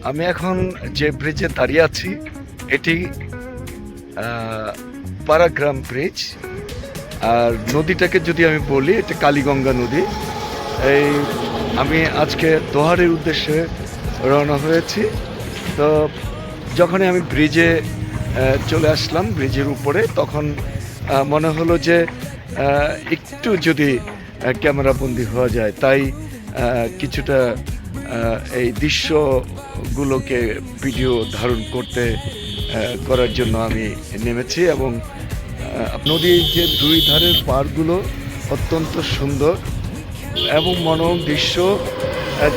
আমি এখন যে ব্রিজে দাঁড়িয়ে আছি এটি পারাগ্রাম ব্রিজ। আর নদীটাকে যদি আমি বলি, এটা কালীগঙ্গা নদী। এই আমি আজকে দোহারের উদ্দেশ্যে রওনা হয়েছি। তো যখনই আমি ব্রিজে চলে আসলাম, ব্রিজের উপরে, তখন মনে হলো যে একটু যদি ক্যামেরাবন্দি হওয়া যায়, তাই কিছুটা এই দৃশ্যগুলোকে ভিডিও ধারণ করার জন্য আমি নেমেছি। এবং নদীর যে দুই ধারের পাড়গুলো অত্যন্ত সুন্দর এবং মনোরম দৃশ্য।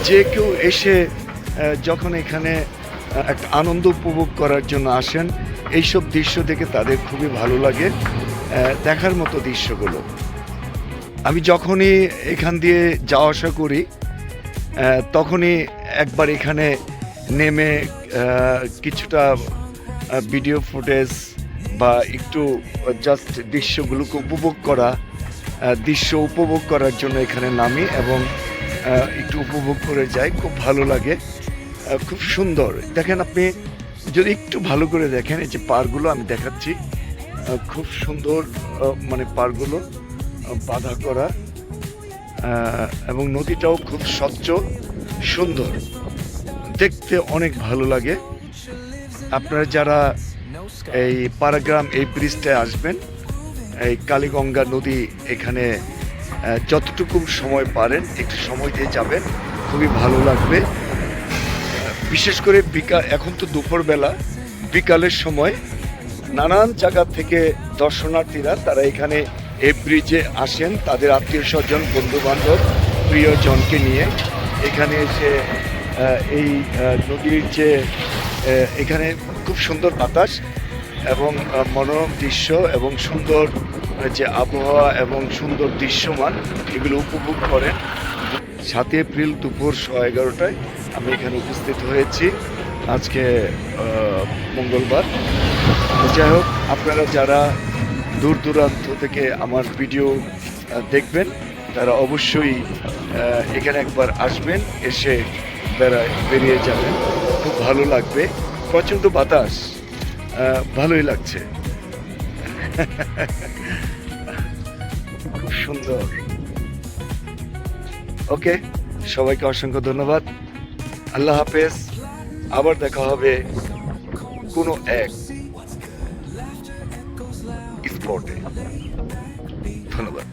যে কেউ এসে যখন এখানে একটা আনন্দ উপভোগ করার জন্য আসেন, এইসব দৃশ্য দেখে তাদের খুবই ভালো লাগে। দেখার মতো দৃশ্যগুলো। আমি যখনই এখান দিয়ে যাওয়া আসা করি, তখনই একবার এখানে নেমে কিছুটা ভিডিও ফুটেজ বা একটু জাস্ট দৃশ্যগুলোকে দৃশ্য উপভোগ করার জন্য এখানে নামি এবং একটু উপভোগ করে যাই। খুব ভালো লাগে, খুব সুন্দর। দেখেন, আপনি যদি একটু ভালো করে দেখেন, এই যে পাড়গুলো আমি দেখাচ্ছি, খুব সুন্দর, মানে পাড়গুলো বাঁধা করা, এবং নদীটাও খুব স্বচ্ছ, সুন্দর, দেখতে অনেক ভালো লাগে। আপনারা যারা এই পারাগ্রাম এই ব্রিজটায় আসবেন, এই কালীগঙ্গা নদী, এখানে যতটুকু সময় পারেন একটু সময় দিয়ে যাবেন, খুবই ভালো লাগবে। বিশেষ করে এখন তো দুপুরবেলা, বিকালের সময় নানান জায়গা থেকে দর্শনার্থীরা তারা এখানে এই ব্রিজে আসেন তাদের আত্মীয় স্বজন, বন্ধু বান্ধব, প্রিয়জনকে নিয়ে। এখানে এসে এই নদীর যে এখানে খুব সুন্দর বাতাস এবং মনোরম দৃশ্য এবং সুন্দর যে আবহাওয়া এবং সুন্দর দৃশ্যমান, এগুলো উপভোগ করেন। 7 এপ্রিল দুপুর 11:30টায় আমি এখানে উপস্থিত হয়েছি, আজকে মঙ্গলবার। যাই হোক, আপনারা যারা দূর দূরান্ত থেকে আমার ভিডিও দেখবেন, তারা অবশ্যই এখানে একবার আসবেন, এসে বেরিয়ে যাবেন, খুব ভালো লাগবে। প্রচণ্ড বাতাস, ভালোই লাগছে। খুব সুন্দর। ওকে, সবাইকে অসংখ্য ধন্যবাদ। আল্লাহ হাফেজ। আবার দেখা হবে কোনো এক স্পটে। ধন্যবাদ।